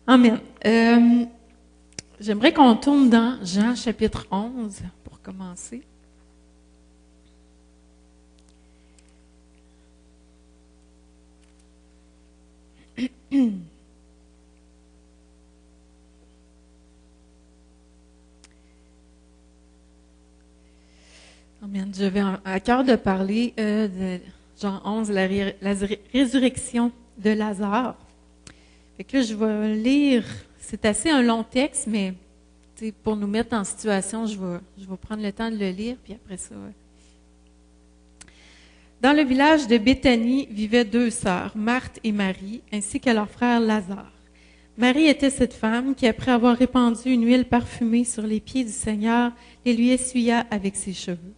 Amen. J'aimerais qu'on tourne dans Jean chapitre 11 pour commencer. Amen. J'avais à cœur de parler de Jean 11, la résurrection de Lazare. Fait que là, je vais lire, c'est assez un long texte, mais pour nous mettre en situation, je vais prendre le temps de le lire, puis après ça. Dans le village de Béthanie vivaient deux sœurs, Marthe et Marie, ainsi que leur frère Lazare. Marie était cette femme qui, après avoir répandu une huile parfumée sur les pieds du Seigneur, les lui essuya avec ses cheveux.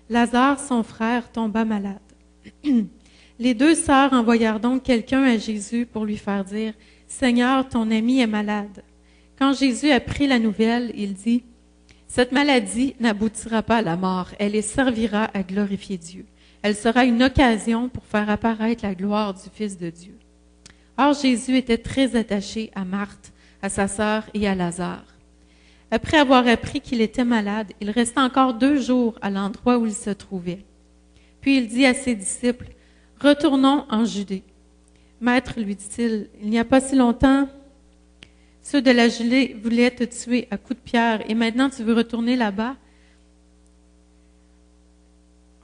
Lazare, son frère, tomba malade. Les deux sœurs envoyèrent donc quelqu'un à Jésus pour lui faire dire « Seigneur, ton ami est malade. » Quand Jésus apprit la nouvelle, il dit « Cette maladie n'aboutira pas à la mort, elle y servira à glorifier Dieu. Elle sera une occasion pour faire apparaître la gloire du Fils de Dieu. » Or Jésus était très attaché à Marthe, à sa sœur et à Lazare. Après avoir appris qu'il était malade, il resta encore 2 jours à l'endroit où il se trouvait. Puis il dit à ses disciples, « Retournons en Judée. » « Maître, lui dit-il, il n'y a pas si longtemps, ceux de la Judée voulaient te tuer à coups de pierre, et maintenant tu veux retourner là-bas?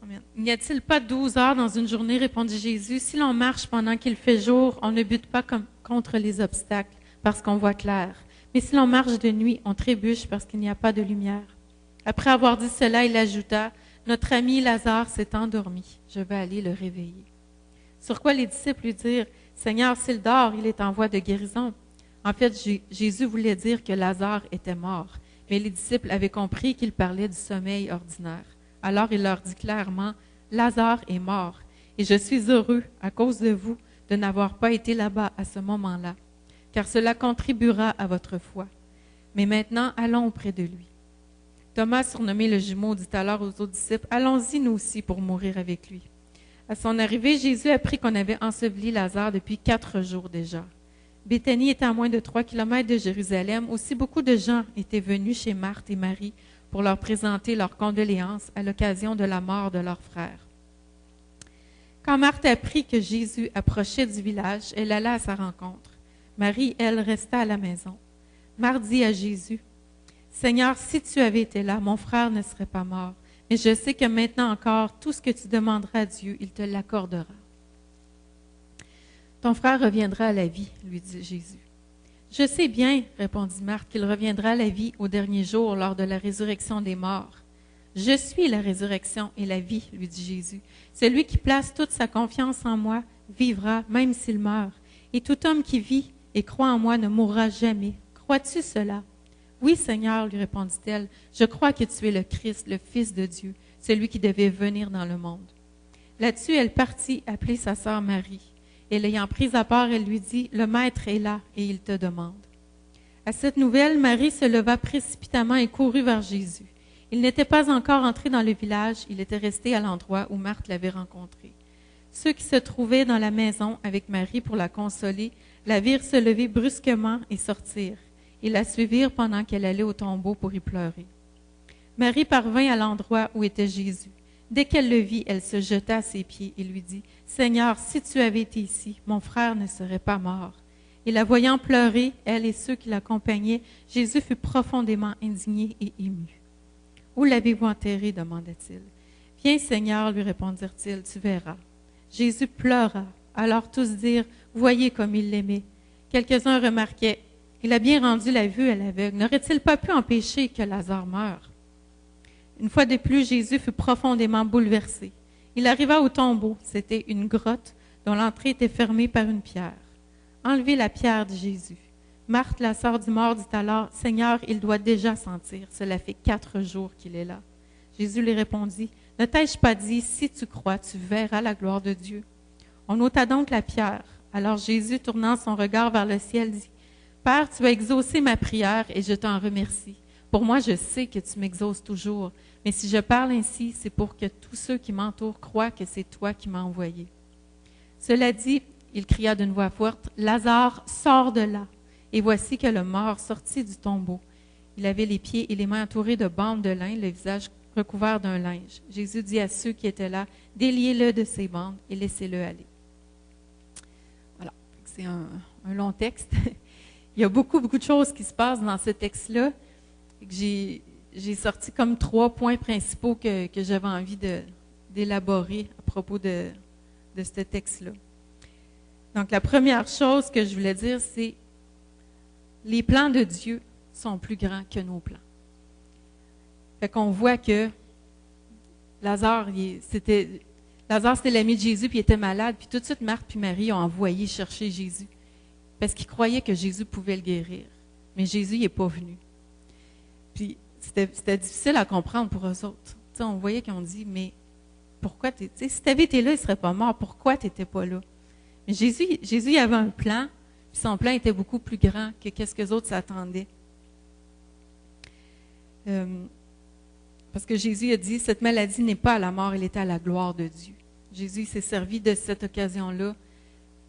Amen. « N'y a-t-il pas 12 heures dans une journée, répondit Jésus, si l'on marche pendant qu'il fait jour, on ne bute pas contre les obstacles, parce qu'on voit clair. Mais si l'on marche de nuit, on trébuche parce qu'il n'y a pas de lumière. » Après avoir dit cela, il ajouta, « Notre ami Lazare s'est endormi. Je vais aller le réveiller. » Sur quoi les disciples lui dirent, « Seigneur, s'il dort, il est en voie de guérison. » En fait, Jésus voulait dire que Lazare était mort, mais les disciples avaient compris qu'il parlait du sommeil ordinaire. Alors il leur dit clairement, « Lazare est mort, et je suis heureux, à cause de vous, de n'avoir pas été là-bas à ce moment-là, car cela contribuera à votre foi. Mais maintenant, allons auprès de lui. » Thomas, surnommé le jumeau, dit alors aux autres disciples, « Allons-y nous aussi pour mourir avec lui. » À son arrivée, Jésus apprit qu'on avait enseveli Lazare depuis 4 jours déjà. Béthanie était à moins de 3 kilomètres de Jérusalem. Aussi, beaucoup de gens étaient venus chez Marthe et Marie pour leur présenter leurs condoléances à l'occasion de la mort de leur frère. Quand Marthe apprit que Jésus approchait du village, elle alla à sa rencontre. Marie, elle, resta à la maison. Marthe dit à Jésus, « Seigneur, si tu avais été là, mon frère ne serait pas mort. Mais je sais que maintenant encore, tout ce que tu demanderas à Dieu, il te l'accordera. » « Ton frère reviendra à la vie, lui dit Jésus. « Je sais bien, répondit Marthe, qu'il reviendra à la vie au dernier jour lors de la résurrection des morts. « Je suis la résurrection et la vie, lui dit Jésus. « Celui qui place toute sa confiance en moi vivra, même s'il meurt. Et tout homme qui vit et croit en moi ne mourra jamais. Crois-tu cela? » « Oui, Seigneur, lui répondit-elle, je crois que tu es le Christ, le Fils de Dieu, celui qui devait venir dans le monde. » Là-dessus, elle partit appeler sa sœur Marie. Et l'ayant prise à part, elle lui dit, « Le Maître est là et il te demande. » À cette nouvelle, Marie se leva précipitamment et courut vers Jésus. Il n'était pas encore entré dans le village, il était resté à l'endroit où Marthe l'avait rencontré. Ceux qui se trouvaient dans la maison avec Marie pour la consoler, la virent se lever brusquement et sortir. Ils la suivirent pendant qu'elle allait au tombeau pour y pleurer. Marie parvint à l'endroit où était Jésus. Dès qu'elle le vit, elle se jeta à ses pieds et lui dit, « Seigneur, si tu avais été ici, mon frère ne serait pas mort. » Et la voyant pleurer, elle et ceux qui l'accompagnaient, Jésus fut profondément indigné et ému. « Où l'avez-vous enterré? » demanda-t-il. « Viens, Seigneur, lui répondirent-ils, tu verras. » Jésus pleura. Alors tous dirent, « Voyez comme il l'aimait. » Quelques-uns remarquaient, « Il a bien rendu la vue à l'aveugle. N'aurait-il pas pu empêcher que Lazare meure? » Une fois de plus, Jésus fut profondément bouleversé. Il arriva au tombeau. C'était une grotte dont l'entrée était fermée par une pierre. « Enlevez la pierre, dit Jésus. » Marthe, la sœur du mort, dit alors, « Seigneur, il doit déjà sentir. Cela fait 4 jours qu'il est là. » Jésus lui répondit, « Ne t'ai-je pas dit, si tu crois, tu verras la gloire de Dieu. » On ôta donc la pierre. Alors Jésus, tournant son regard vers le ciel, dit, « Père, tu as exaucé ma prière et je t'en remercie. Pour moi, je sais que tu m'exauces toujours. Mais si je parle ainsi, c'est pour que tous ceux qui m'entourent croient que c'est toi qui m'as envoyé. » Cela dit, il cria d'une voix forte, « Lazare, sors de là! » Et voici que le mort sortit du tombeau. Il avait les pieds et les mains entourés de bandes de lin, le visage recouvert d'un linge. Jésus dit à ceux qui étaient là, « Déliez-le de ses bandes et laissez-le aller. » Voilà, c'est un long texte. Il y a beaucoup de choses qui se passent dans ce texte-là. J'ai sorti comme 3 points principaux que j'avais envie d'élaborer à propos de ce texte-là. Donc, la première chose que je voulais dire, c'est les plans de Dieu sont plus grands que nos plans. Fait qu'on voit que Lazare, c'était l'ami de Jésus, puis il était malade, puis tout de suite, Marthe puis Marie ont envoyé chercher Jésus, parce qu'ils croyaient que Jésus pouvait le guérir. Mais Jésus n'est pas venu. Puis, c'était difficile à comprendre pour eux autres. T'sais, on voyait qu'ils ont dit, mais pourquoi si tu avais été là, il ne serait pas mort. Pourquoi tu n'étais pas là? Mais Jésus, il avait un plan, puis son plan était beaucoup plus grand que ce que les autres s'attendaient. Parce que Jésus a dit, cette maladie n'est pas à la mort, elle était à la gloire de Dieu. Jésus s'est servi de cette occasion-là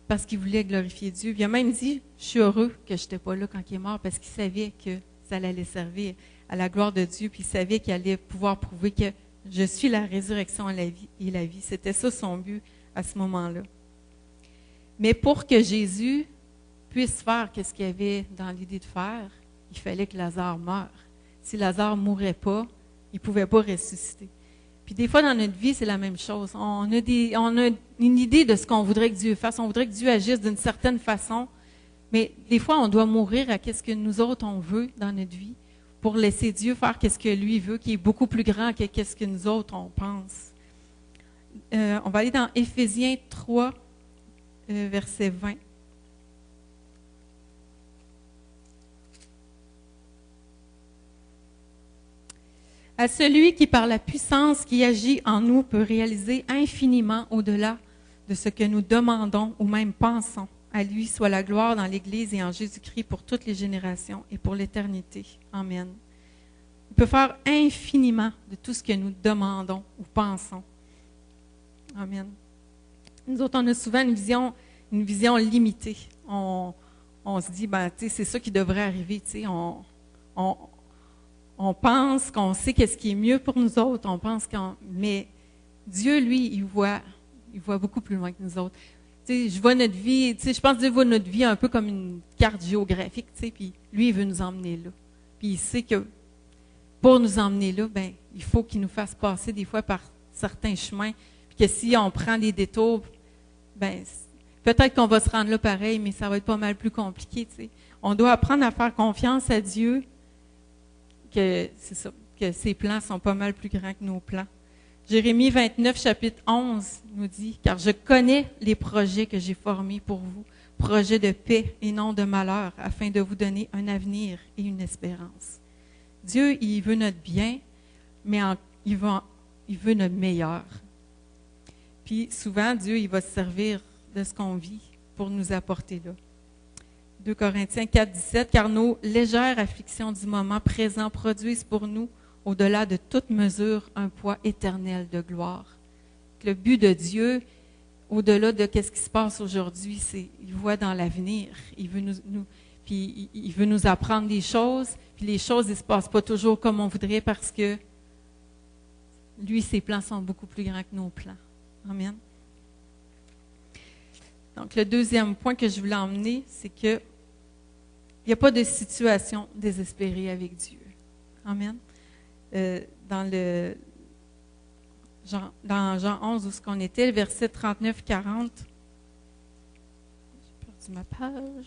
parce qu'il voulait glorifier Dieu. Il a même dit, je suis heureux que je n'étais pas là quand il est mort, parce qu'il savait que ça allait servir à la gloire de Dieu, puis il savait qu'il allait pouvoir prouver que je suis la résurrection et la vie. C'était ça son but à ce moment-là. Mais pour que Jésus puisse faire ce qu'il avait dans l'idée de faire, il fallait que Lazare meure. Si Lazare ne mourait pas, il ne pouvait pas ressusciter. Puis des fois dans notre vie, c'est la même chose. On a une idée de ce qu'on voudrait que Dieu fasse. On voudrait que Dieu agisse d'une certaine façon. Mais des fois, on doit mourir à ce que nous autres, on veut dans notre vie pour laisser Dieu faire ce que lui veut, qui est beaucoup plus grand que ce que nous autres, on pense. On va aller dans Éphésiens 3, verset 20. À celui qui, par la puissance qui agit en nous, peut réaliser infiniment au-delà de ce que nous demandons ou même pensons. À lui soit la gloire dans l'Église et en Jésus-Christ pour toutes les générations et pour l'éternité. Amen. Il peut faire infiniment de tout ce que nous demandons ou pensons. Amen. Nous autres, on a souvent une vision limitée. On se dit, c'est ça qui devrait arriver. On pense qu'on sait qu'est-ce qui est mieux pour nous autres. Mais Dieu, lui, il voit beaucoup plus loin que nous autres. Je vois notre vie, je pense que Dieu voit notre vie un peu comme une carte géographique, puis lui, il veut nous emmener là. Puis il sait que pour nous emmener là, il faut qu'il nous fasse passer des fois par certains chemins, puis que si on prend des détours, peut-être qu'on va se rendre là pareil, mais ça va être pas mal plus compliqué, On doit apprendre à faire confiance à Dieu, que ses plans sont pas mal plus grands que nos plans. Jérémie 29, chapitre 11 nous dit, « Car je connais les projets que j'ai formés pour vous, projets de paix et non de malheur, afin de vous donner un avenir et une espérance. » Dieu, il veut notre bien, mais il veut notre meilleur. Puis souvent, Dieu, il va se servir de ce qu'on vit pour nous apporter là. 2 Corinthiens 4, 17, « Car nos légères afflictions du moment présent produisent pour nous, au-delà de toute mesure, un poids éternel de gloire. » Le but de Dieu, au-delà de ce qui se passe aujourd'hui, c'est qu'il voit dans l'avenir. Il veut puis il veut nous apprendre des choses, puis les choses ne se passent pas toujours comme on voudrait parce que lui, ses plans sont beaucoup plus grands que nos plans. Amen. Donc, le deuxième point que je voulais emmener, c'est que il n'y a pas de situation désespérée avec Dieu. Amen. Dans Jean 11, où ce qu'on était, le verset 39-40. J'ai perdu ma page.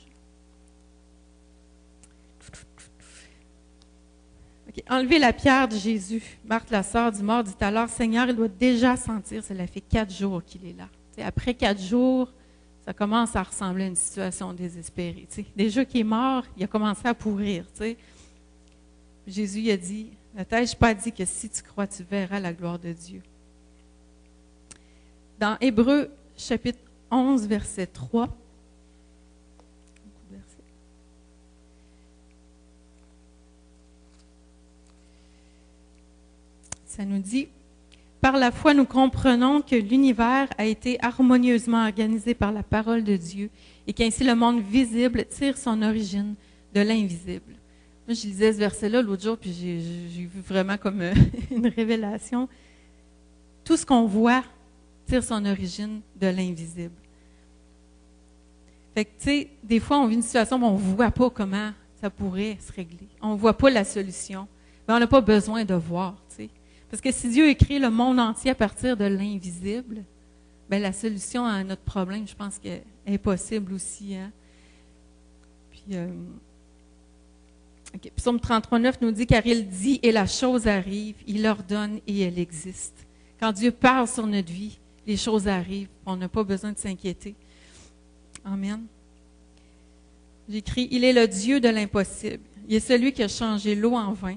Okay. Enlevez la pierre de Jésus. Marthe, la sœur du mort, dit alors, Seigneur, il doit déjà sentir, cela fait 4 jours qu'il est là. T'sais, après 4 jours, ça commence à ressembler à une situation désespérée. T'sais. Déjà qu'il est mort, il a commencé à pourrir. T'sais. Jésus il a dit, ne t'ai-je pas dit que si tu crois, tu verras la gloire de Dieu. Dans Hébreux, chapitre 11, verset 3, ça nous dit, « par la foi, nous comprenons que l'univers a été harmonieusement organisé par la parole de Dieu et qu'ainsi le monde visible tire son origine de l'invisible. Moi, je lisais ce verset-là l'autre jour, puis j'ai vu vraiment comme une révélation. Tout ce qu'on voit tire son origine de l'invisible. Fait que, tu sais, des fois, on vit une situation où on ne voit pas comment ça pourrait se régler. On ne voit pas la solution. Mais on n'a pas besoin de voir, tu sais. Parce que si Dieu a créé le monde entier à partir de l'invisible, bien, la solution à notre problème, je pense qu'elle est possible aussi. Hein? Puis, Psaume 33,9 nous dit, car il dit et la chose arrive, il ordonne et elle existe. Quand Dieu parle sur notre vie, les choses arrivent. On n'a pas besoin de s'inquiéter. Amen. J'écris, il est le Dieu de l'impossible. Il est celui qui a changé l'eau en vin.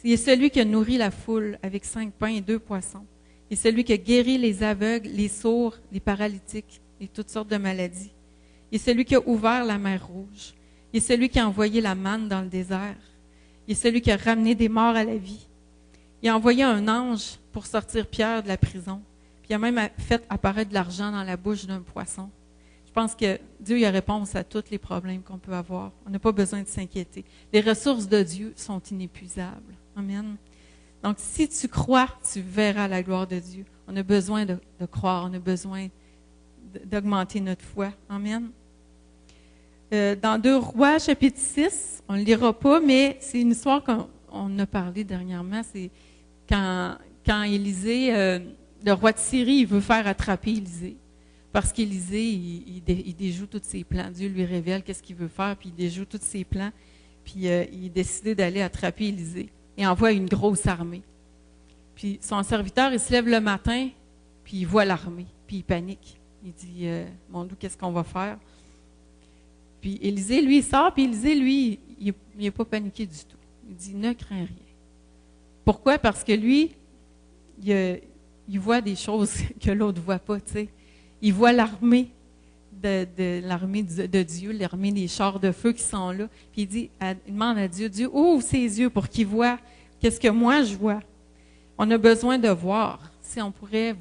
Il est celui qui a nourri la foule avec 5 pains et 2 poissons. Il est celui qui a guéri les aveugles, les sourds, les paralytiques et toutes sortes de maladies. Il est celui qui a ouvert la mer Rouge. Il est celui qui a envoyé la manne dans le désert. Il est celui qui a ramené des morts à la vie. Il a envoyé un ange pour sortir Pierre de la prison. Puis il a même fait apparaître de l'argent dans la bouche d'un poisson. Je pense que Dieu a réponse à tous les problèmes qu'on peut avoir. On n'a pas besoin de s'inquiéter. Les ressources de Dieu sont inépuisables. Amen. Donc, si tu crois, tu verras la gloire de Dieu. On a besoin de croire, on a besoin d'augmenter notre foi. Amen. Dans 2 Rois, chapitre 6, on ne le lira pas, mais c'est une histoire qu'on a parlé dernièrement. C'est quand Élisée, le roi de Syrie, il veut faire attraper Élisée. Parce qu'Élisée, il déjoue tous ses plans. Dieu lui révèle qu'est-ce qu'il veut faire, puis il déjoue tous ses plans. Puis il est décidé d'aller attraper Élisée. Et envoie une grosse armée. Puis son serviteur, il se lève le matin, puis il voit l'armée, puis il panique. Il dit, mon Dieu, qu'est-ce qu'on va faire? Puis Élisée, lui, il sort, puis Élisée, lui, il n'est pas paniqué du tout. Il dit, ne crains rien. Pourquoi? Parce que lui, il voit des choses que l'autre ne voit pas, tu sais. Il voit l'armée l'armée de Dieu, l'armée des chars de feu qui sont là. Puis il demande à Dieu, Dieu, ouvre ses yeux pour qu'il voit qu'est-ce que moi je vois. On a besoin de voir. Si on pourrait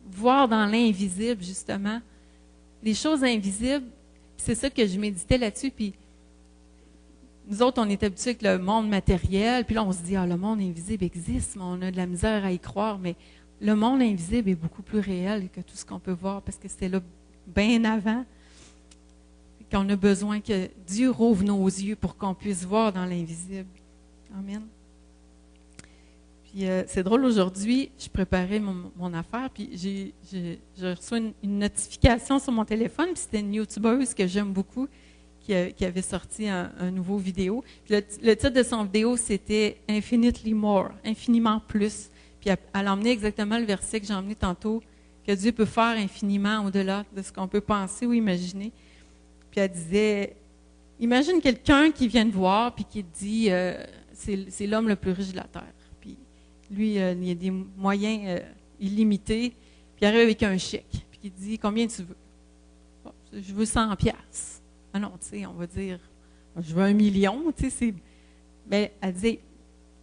voir dans l'invisible, justement, les choses invisibles, c'est ça que je méditais là-dessus. Puis nous autres, on est habitués avec le monde matériel. Puis là, on se dit, le monde invisible existe, mais on a de la misère à y croire. Mais le monde invisible est beaucoup plus réel que tout ce qu'on peut voir parce que c'était là bien avant. Qu'on a besoin que Dieu rouvre nos yeux pour qu'on puisse voir dans l'invisible. Amen. Puis c'est drôle, aujourd'hui, je préparais mon affaire, puis j'ai reçu une notification sur mon téléphone, puis c'était une YouTubeuse que j'aime beaucoup, qui avait sorti un nouveau vidéo. Puis le titre de son vidéo, c'était « Infinitely more », « infiniment plus ». Puis elle a emmené exactement le verset que j'ai emmené tantôt, que Dieu peut faire infiniment au-delà de ce qu'on peut penser ou imaginer. Puis elle disait, imagine quelqu'un qui vient te voir puis qui te dit, c'est l'homme le plus riche de la terre. Puis lui, il a des moyens illimités. Puis il arrive avec un chèque. Puis il dit, combien tu veux? Bon, je veux 100 piastres. Ah non, tu sais, on va dire, je veux 1 million. Tu sais, mais elle disait,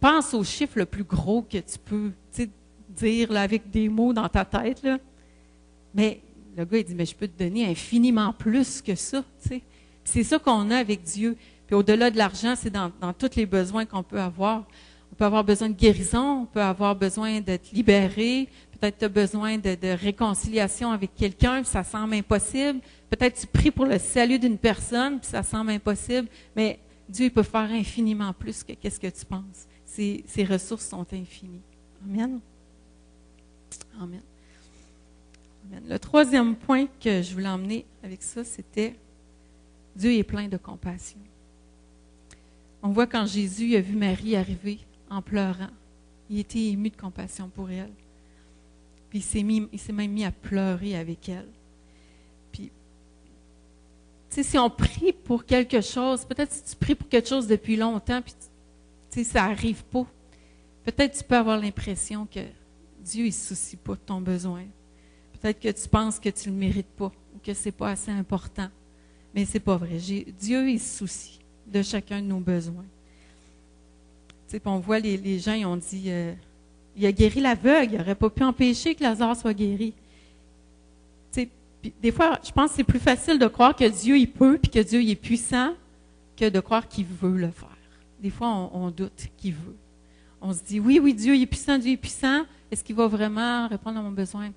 pense au chiffre le plus gros que tu peux dire là, avec des mots dans ta tête. Là. Mais le gars, il dit, mais je peux te donner infiniment plus que ça. C'est ça qu'on a avec Dieu. Puis au-delà de l'argent, c'est dans tous les besoins qu'on peut avoir. On peut avoir besoin de guérison, on peut avoir besoin d'être libéré, peut-être tu as besoin de réconciliation avec quelqu'un, puis ça semble impossible. Peut-être tu pries pour le salut d'une personne, puis ça semble impossible. Mais Dieu il peut faire infiniment plus que qu'est-ce que tu penses. Ses ressources sont infinies. Amen. Amen. Le 3e point que je voulais emmener avec ça, c'était Dieu est plein de compassion. On voit quand Jésus a vu Marie arriver en pleurant, il était ému de compassion pour elle. Puis il s'est même mis à pleurer avec elle. Puis, tu sais, si on prie pour quelque chose, peut-être si tu pries pour quelque chose depuis longtemps, puis tu sais, ça n'arrive pas, peut-être tu peux avoir l'impression que Dieu ne se soucie pas de ton besoin. Peut-être que tu penses que tu ne le mérites pas ou que ce n'est pas assez important. Mais ce n'est pas vrai. Dieu, il se soucie de chacun de nos besoins. Tu sais, on voit les gens, ils ont dit, Il a guéri l'aveugle. Il n'aurait pas pu empêcher que Lazare soit guéri. Puis des fois, je pense que c'est plus facile de croire que Dieu, il peut, puis que Dieu, il est puissant, que de croire qu'il veut le faire. Des fois, on doute qu'il veut. On se dit, oui, Dieu, il est puissant, Dieu est puissant. Est-ce qu'il va vraiment répondre à mon besoin?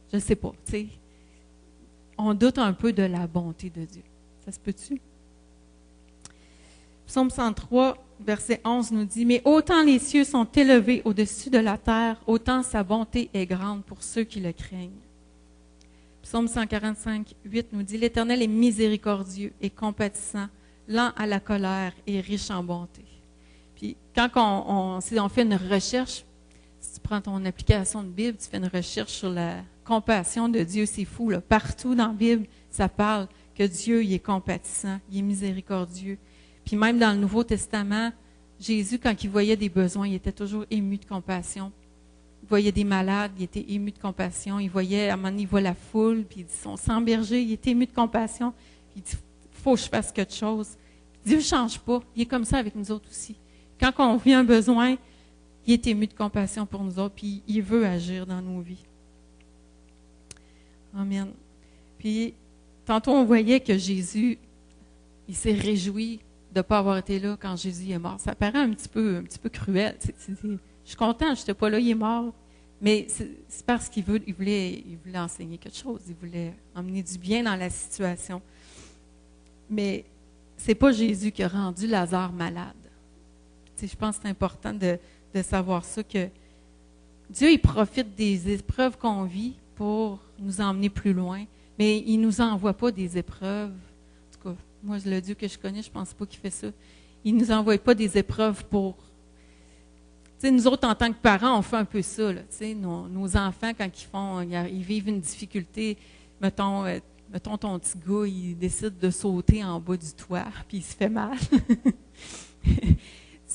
Je ne sais pas, tu sais. On doute un peu de la bonté de Dieu. Ça se peut-tu? Psaume 103, verset 11 nous dit, « Mais autant les cieux sont élevés au-dessus de la terre, autant sa bonté est grande pour ceux qui le craignent. » Psaume 145, 8 nous dit, « L'Éternel est miséricordieux et compatissant, lent à la colère et riche en bonté. » Puis quand on fait une recherche, si tu prends ton application de Bible, tu fais une recherche sur la compassion de Dieu, c'est fou, là. Partout dans la Bible, ça parle que Dieu, il est compatissant, il est miséricordieux. Puis même dans le Nouveau Testament, Jésus, quand il voyait des besoins, il était toujours ému de compassion. Il voyait des malades, il était ému de compassion. Il voyait, à un moment donné, il voit la foule, puis il dit, son sang berger, il est ému de compassion. Puis il dit, faut que je fasse quelque chose. Dieu ne change pas. Il est comme ça avec nous autres aussi. Quand on vit un besoin, il est ému de compassion pour nous autres, puis il veut agir dans nos vies. Amen. Puis, tantôt, on voyait que Jésus, il s'est réjoui de ne pas avoir été là quand Jésus est mort. Ça paraît un petit peu cruel. Je suis content, je n'étais pas là, il est mort. Mais c'est parce qu'il voulait enseigner quelque chose. Il voulait emmener du bien dans la situation. Mais c'est pas Jésus qui a rendu Lazare malade. Je pense que c'est important de savoir ça, que Dieu, il profite des épreuves qu'on vit pour nous emmener plus loin, mais il ne nous envoie pas des épreuves. En tout cas, moi, le Dieu que je connais, je ne pense pas qu'il fait ça. Il ne nous envoie pas des épreuves pour... Tu sais, nous autres, en tant que parents, on fait un peu ça. Là, nos enfants, quand ils vivent une difficulté, mettons ton petit gars, il décide de sauter en bas du toit, puis il se fait mal.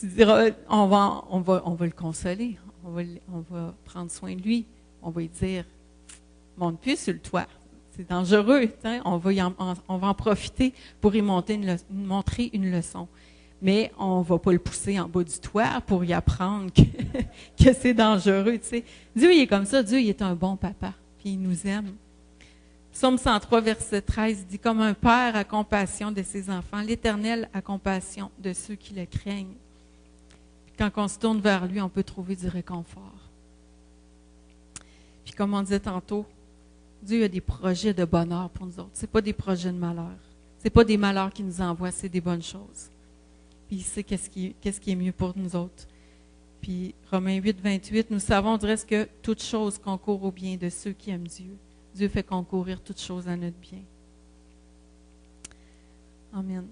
Tu diras, on va le consoler, on va prendre soin de lui, on va lui dire, monte plus sur le toit, c'est dangereux, on va en profiter pour lui montrer une leçon. Mais on ne va pas le pousser en bas du toit pour lui apprendre que c'est dangereux. T'sais. Dieu, il est comme ça, Dieu, il est un bon papa, puis il nous aime. Psaume 103, verset 13 dit, « Comme un père a compassion de ses enfants, l'Éternel a compassion de ceux qui le craignent. » Quand on se tourne vers lui, on peut trouver du réconfort. Puis comme on disait tantôt, Dieu a des projets de bonheur pour nous autres. Ce n'est pas des projets de malheur. Ce n'est pas des malheurs qu'il nous envoie, c'est des bonnes choses. Puis il sait qu'est-ce qui est mieux pour nous autres. Puis Romains 8, 28, nous savons du reste que toute chose concourt au bien de ceux qui aiment Dieu. Dieu fait concourir toutes choses à notre bien. Amen.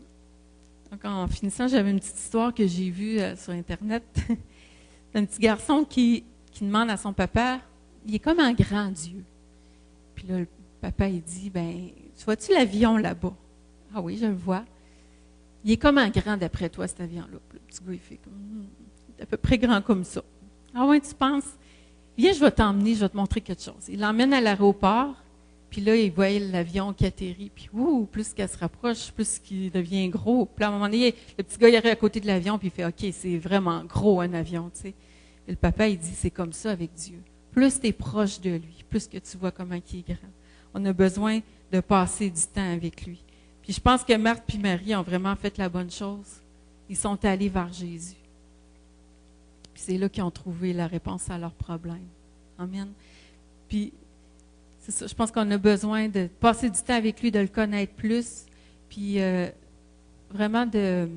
Donc, en finissant, j'avais une petite histoire que j'ai vue sur Internet. C'est un petit garçon qui demande à son papa, il est comme un grand Dieu. Puis là, le papa, il dit, tu vois-tu l'avion là-bas? Ah oui, je le vois. Il est comme un grand d'après toi, cet avion-là. Le petit gars, il fait il est à peu près grand comme ça. Ah oui, tu penses? Viens, je vais t'emmener, je vais te montrer quelque chose. Il l'emmène à l'aéroport. Puis là, il voit l'avion qui atterrit, puis plus qu'elle se rapproche, plus qu'il devient gros. Puis à un moment donné, le petit gars, il arrive à côté de l'avion, puis il fait, OK, c'est vraiment gros un avion, tu sais. Et le papa, il dit, c'est comme ça avec Dieu. Plus tu es proche de lui, plus que tu vois comment il est grand. On a besoin de passer du temps avec lui. Puis je pense que Marthe et Marie ont vraiment fait la bonne chose. Ils sont allés vers Jésus. Puis c'est là qu'ils ont trouvé la réponse à leurs problèmes. Amen. Puis c'est ça, je pense qu'on a besoin de passer du temps avec lui, de le connaître plus, puis vraiment c'est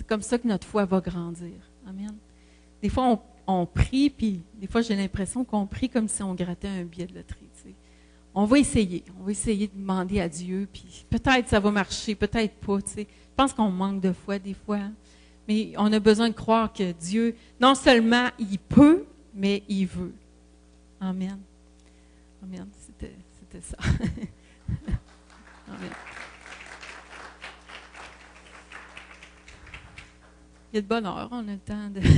comme ça que notre foi va grandir. Amen. Des fois, on prie, puis des fois, j'ai l'impression qu'on prie comme si on grattait un billet de loterie. Tu sais. On va essayer de demander à Dieu, puis peut-être ça va marcher, peut-être pas. Tu sais. Je pense qu'on manque de foi des fois, hein. Mais on a besoin de croire que Dieu, non seulement il peut, mais il veut. Amen. Amen. C'était ça. Amen. Il y a de bonne heure, on a le temps de... Très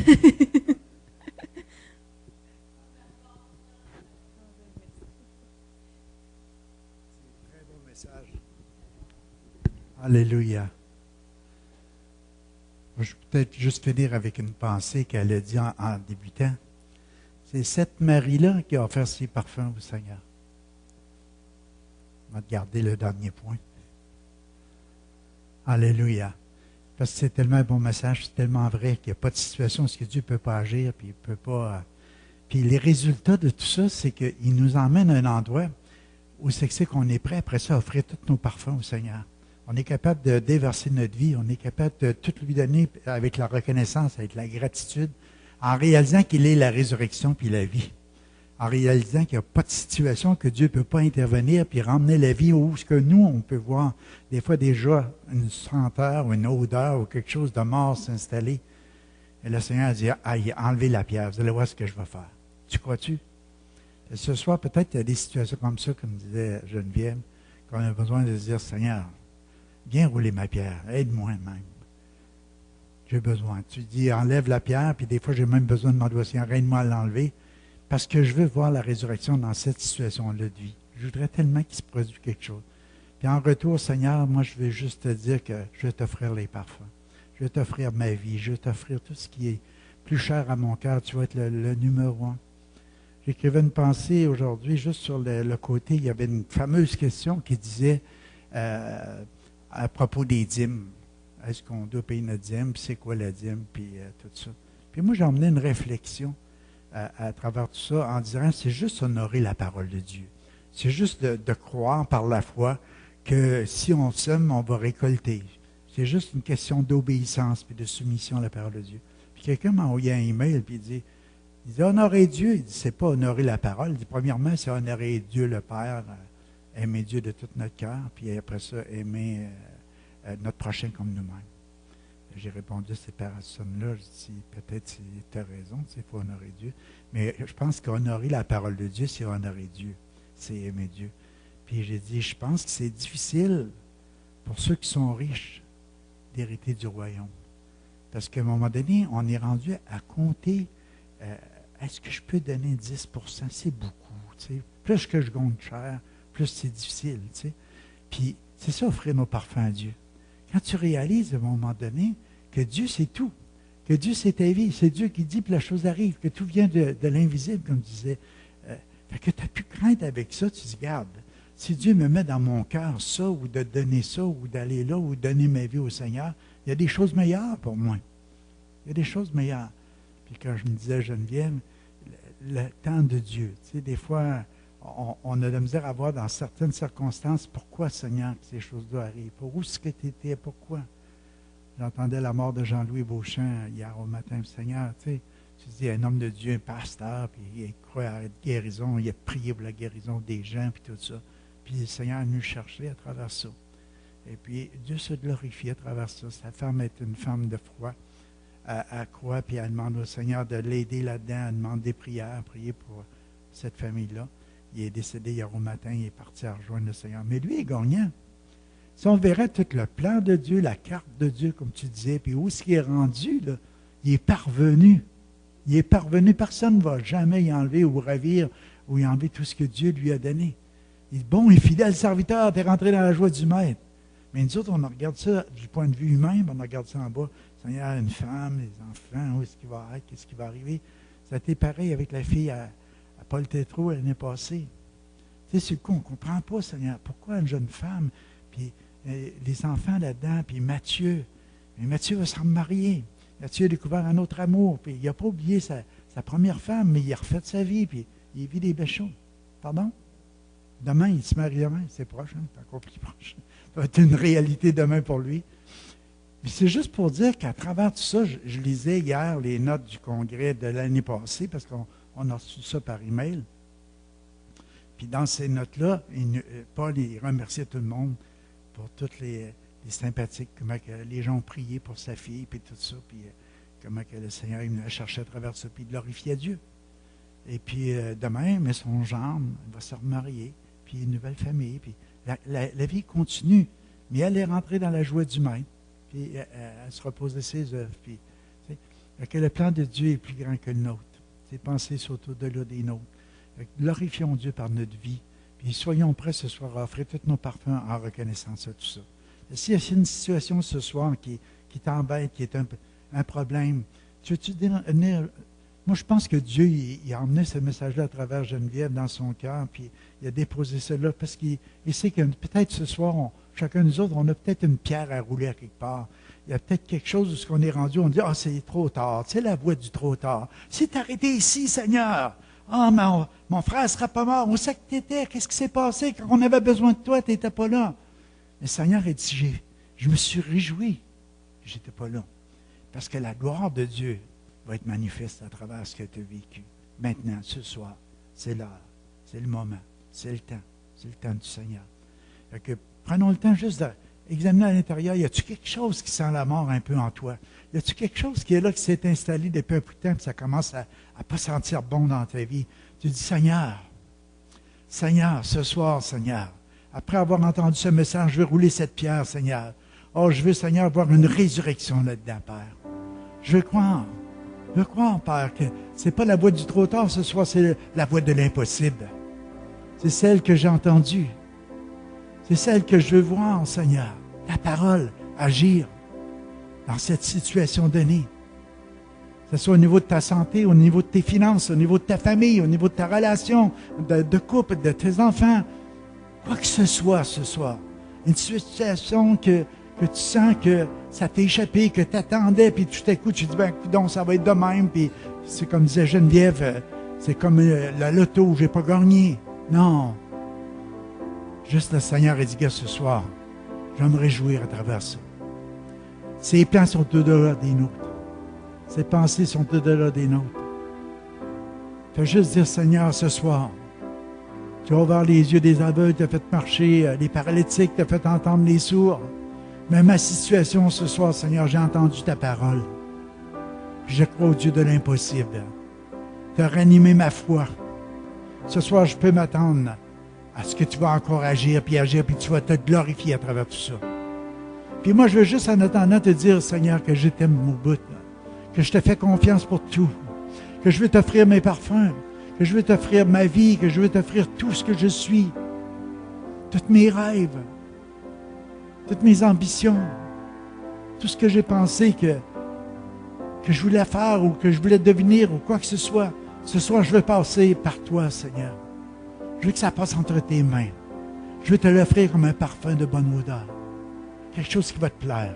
bon message. Alléluia. Je vais peut-être juste finir avec une pensée qu'elle a dit en débutant. C'est cette Marie-là qui a offert ses parfums au Seigneur. On va garder le dernier point. Alléluia. Parce que c'est tellement un bon message, c'est tellement vrai qu'il n'y a pas de situation où Dieu ne peut pas agir, puis il peut pas. Puis les résultats de tout ça, c'est qu'il nous emmène à un endroit où c'est qu'on est prêt après ça à offrir tous nos parfums au Seigneur. On est capable de déverser notre vie, on est capable de tout lui donner avec la reconnaissance, avec la gratitude, en réalisant qu'il est la résurrection puis la vie. En réalisant qu'il n'y a pas de situation que Dieu ne peut pas intervenir puis ramener la vie où ce que nous, on peut voir des fois déjà une senteur ou une odeur ou quelque chose de mort s'installer. Et le Seigneur a dit, enlevez la pierre, vous allez voir ce que je vais faire. Tu crois-tu? Et ce soir, peut-être il y a des situations comme ça, comme disait Geneviève, qu'on a besoin de se dire, Seigneur, viens rouler ma pierre, aide-moi même. J'ai besoin. Tu dis, enlève la pierre, puis des fois, j'ai même besoin de demander au Seigneur, aide-moi à l'enlever, parce que je veux voir la résurrection dans cette situation-là de vie. Je voudrais tellement qu'il se produise quelque chose. Puis en retour, Seigneur, moi, je veux juste te dire que je vais t'offrir les parfums. Je vais t'offrir ma vie. Je vais t'offrir tout ce qui est plus cher à mon cœur. Tu vas être le numéro un. J'écrivais une pensée aujourd'hui, juste sur le côté, il y avait une fameuse question qui disait à propos des dîmes. Est-ce qu'on doit payer notre dîme? Puis c'est quoi la dîme? Puis tout ça. Puis moi, j'ai emmené une réflexion à travers tout ça en disant, c'est juste honorer la parole de Dieu. C'est juste de croire par la foi que si on sème, on va récolter. C'est juste une question d'obéissance puis de soumission à la parole de Dieu. Puis quelqu'un m'a envoyé un email puis il dit honorer Dieu. Il dit, c'est pas honorer la parole. Il dit, premièrement, c'est honorer Dieu le Père, aimer Dieu de tout notre cœur, puis après ça, aimer notre prochain comme nous-mêmes. J'ai répondu à ces personnes-là, je dis, peut-être tu as raison, il faut honorer Dieu. Mais je pense qu'honorer la parole de Dieu, c'est honorer Dieu, c'est aimer Dieu. Puis j'ai dit, je pense que c'est difficile pour ceux qui sont riches d'hériter du royaume. Parce qu'à un moment donné, on est rendu à compter, est-ce que je peux donner 10%? C'est beaucoup. T'sais. Plus que je gagne cher, plus c'est difficile. T'sais. Puis c'est ça, offrir nos parfums à Dieu. Quand tu réalises à un moment donné que Dieu, c'est tout, que Dieu, c'est ta vie, c'est Dieu qui dit que la chose arrive, que tout vient de l'invisible, comme je disais. Fait que tu n'as plus crainte avec ça, tu dis, garde, si Dieu me met dans mon cœur ça, ou de donner ça, ou d'aller là, ou de donner ma vie au Seigneur, il y a des choses meilleures pour moi. Il y a des choses meilleures. Puis quand je me disais, Geneviève, le temps de Dieu, tu sais, des fois, on a de la misère à voir dans certaines circonstances pourquoi, Seigneur, que ces choses-là arrivent. Pour où est-ce que tu étais? Pourquoi? J'entendais la mort de Jean-Louis Beauchamp hier au matin. Seigneur, tu dis un homme de Dieu, un pasteur, puis il croit à la guérison, il a prié pour la guérison des gens, puis tout ça. Puis le Seigneur est venu chercher à travers ça. Et puis Dieu se glorifie à travers ça. Sa femme est une femme de foi. Elle croit, puis elle demande au Seigneur de l'aider là-dedans. Elle demande des prières, prier pour cette famille-là. Il est décédé hier au matin, il est parti à rejoindre le Seigneur. Mais lui est gagnant. Si on verrait tout le plan de Dieu, la carte de Dieu, comme tu disais, puis où est-ce qu'il est rendu, là, il est parvenu. Il est parvenu. Personne ne va jamais y enlever ou ravir ou y enlever tout ce que Dieu lui a donné. Il dit, bon et fidèle serviteur, tu es rentré dans la joie du Maître. Mais nous autres, on regarde ça du point de vue humain, on regarde ça en bas. Seigneur, une femme, les enfants, où est-ce qu'il va être, qu'est-ce qui va arriver? Ça a été pareil avec la fille à Paul Tétrault l'année passée. Tu sais, c'est le coup, on ne comprend pas, Seigneur. Pourquoi une jeune femme, puis les enfants là-dedans, puis Matthieu. Mais Matthieu va s'en marier. Matthieu a découvert un autre amour, puis il n'a pas oublié sa première femme, mais il a refait sa vie, puis il vit des belles choses. Pardon? Demain, il se marie demain. C'est proche, hein? C'est encore plus proche. Ça va être une réalité demain pour lui. Puis c'est juste pour dire qu'à travers tout ça, je lisais hier les notes du congrès de l'année passée, parce qu'on a reçu ça par email. Puis dans ces notes-là, Paul il remerciait tout le monde pour toutes les sympathiques, comment que les gens ont prié pour sa fille, puis tout ça, puis comment que le Seigneur il a cherché à travers ça, puis il glorifiait Dieu. Et puis demain, mais son genre, il va se remarier, puis une nouvelle famille, puis la vie continue. Mais elle est rentrée dans la joie du Maître, puis elle se repose de ses œuvres. Puis, que le plan de Dieu est plus grand que le nôtre. Ses pensées sont au-delà des nôtres. Glorifions Dieu par notre vie, puis soyons prêts ce soir à offrir tous nos parfums en reconnaissance à tout ça. S'il y a une situation ce soir qui t'embête, qui est un peu... un problème. Tu veux-tu dire, moi, je pense que Dieu, il a emmené ce message-là à travers Geneviève dans son cœur, puis il a déposé cela parce qu'il sait que peut-être ce soir, chacun de nous autres, on a peut-être une pierre à rouler à quelque part. Il y a peut-être quelque chose où ce qu'on est rendu, on dit, ah, c'est trop tard. C'est la voix du trop tard. C'est arrêté ici, Seigneur. Ah, mon frère ne sera pas mort. Où c'est que tu étais? Qu'est-ce qui s'est passé? Quand on avait besoin de toi, tu n'étais pas là. Mais le Seigneur a dit, je me suis réjoui que je n'étais pas là. Parce que la gloire de Dieu va être manifeste à travers ce que tu as vécu. Maintenant, ce soir, c'est l'heure, c'est le moment, c'est le temps du Seigneur. Fait que prenons le temps juste d'examiner à l'intérieur, y a-t-il quelque chose qui sent la mort un peu en toi? Y a-t-il quelque chose qui est là, qui s'est installé depuis un bout de temps, puis ça commence à ne pas sentir bon dans ta vie? Tu dis, Seigneur, ce soir, Seigneur, après avoir entendu ce message, je veux rouler cette pierre, Seigneur. Oh, je veux, Seigneur, voir une résurrection là-dedans, Père. Je veux croire, Père, que ce n'est pas la voix du trop tard ce soir, c'est la voix de l'impossible. C'est celle que j'ai entendue. C'est celle que je veux voir, Seigneur. Ta parole, agir dans cette situation donnée. Que ce soit au niveau de ta santé, au niveau de tes finances, au niveau de ta famille, au niveau de ta relation de couple, de tes enfants. Quoi que ce soit ce soir. Une situation que tu sens que ça t'est échappé, que tu attendais, puis tout à coup, tu dis, ben, donc ça va être de même, puis c'est comme disait Geneviève, c'est comme la loto où je n'ai pas gagné. Non. Juste le Seigneur a dit, gars, ce soir, je vais me réjouir à travers ça. Ses plans sont au-delà des nôtres. Ses pensées sont au-delà des nôtres. Fais juste dire, Seigneur, ce soir, tu as ouvert les yeux des aveugles, tu as fait marcher les paralytiques, tu as fait entendre les sourds. Mais ma situation ce soir, Seigneur, j'ai entendu ta parole. Puis je crois au Dieu de l'impossible. Tu as ranimé ma foi. Ce soir, je peux m'attendre à ce que tu vas encore agir, puis tu vas te glorifier à travers tout ça. Puis moi, je veux juste en attendant te dire, Seigneur, que je t'aime au bout, que je te fais confiance pour tout, que je veux t'offrir mes parfums, que je veux t'offrir ma vie, que je veux t'offrir tout ce que je suis, tous mes rêves, toutes mes ambitions, tout ce que j'ai pensé que je voulais faire ou que je voulais devenir ou quoi que ce soit. Ce soir, je veux passer par toi, Seigneur. Je veux que ça passe entre tes mains. Je veux te l'offrir comme un parfum de bonne odeur. Quelque chose qui va te plaire.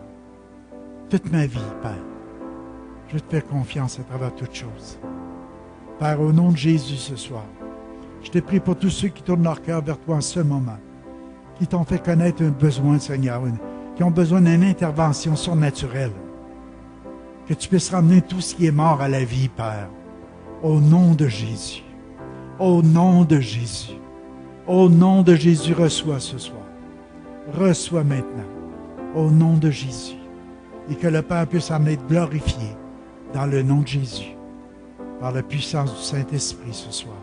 Toute ma vie, Père. Je veux te faire confiance à travers toutes choses. Père, au nom de Jésus ce soir, je te prie pour tous ceux qui tournent leur cœur vers toi en ce moment, qui t'ont fait connaître un besoin, Seigneur, qui ont besoin d'une intervention surnaturelle. Que tu puisses ramener tout ce qui est mort à la vie, Père. Au nom de Jésus. Au nom de Jésus. Au nom de Jésus, reçois ce soir. Reçois maintenant. Au nom de Jésus. Et que le Père puisse en être glorifié dans le nom de Jésus. Par la puissance du Saint-Esprit ce soir.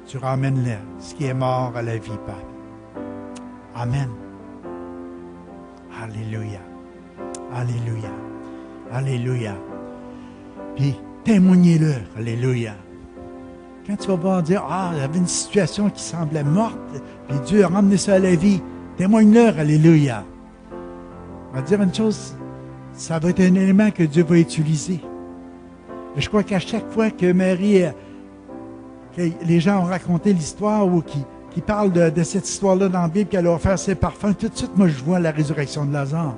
Tu ramènes là ce qui est mort à la vie, Père. Amen. Alléluia. Alléluia. Alléluia. Puis, témoignez-le. Alléluia. Quand tu vas voir dire, il y avait une situation qui semblait morte, puis Dieu a ramené ça à la vie, témoigne-leur. Alléluia. On va dire une chose, ça va être un élément que Dieu va utiliser. Et je crois qu'à chaque fois que Marie, que les gens ont raconté l'histoire ou qui parlent de cette histoire-là dans la Bible, qu'elle a offert ses parfums, tout de suite, moi, je vois la résurrection de Lazare.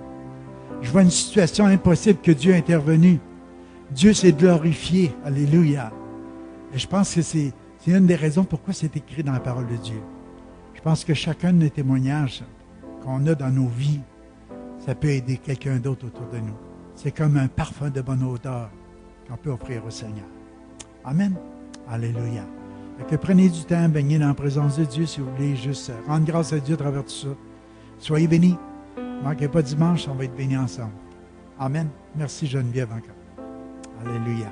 Je vois une situation impossible que Dieu a intervenu. Dieu s'est glorifié. Alléluia. Et je pense que c'est une des raisons pourquoi c'est écrit dans la parole de Dieu. Je pense que chacun des témoignages qu'on a dans nos vies, ça peut aider quelqu'un d'autre autour de nous. C'est comme un parfum de bonne odeur qu'on peut offrir au Seigneur. Amen. Alléluia. Fait que prenez du temps, baignez dans la présence de Dieu si vous voulez juste rendre grâce à Dieu à travers tout ça. Soyez bénis. Ne manquez pas dimanche, on va être bénis ensemble. Amen. Merci Geneviève encore. Alléluia.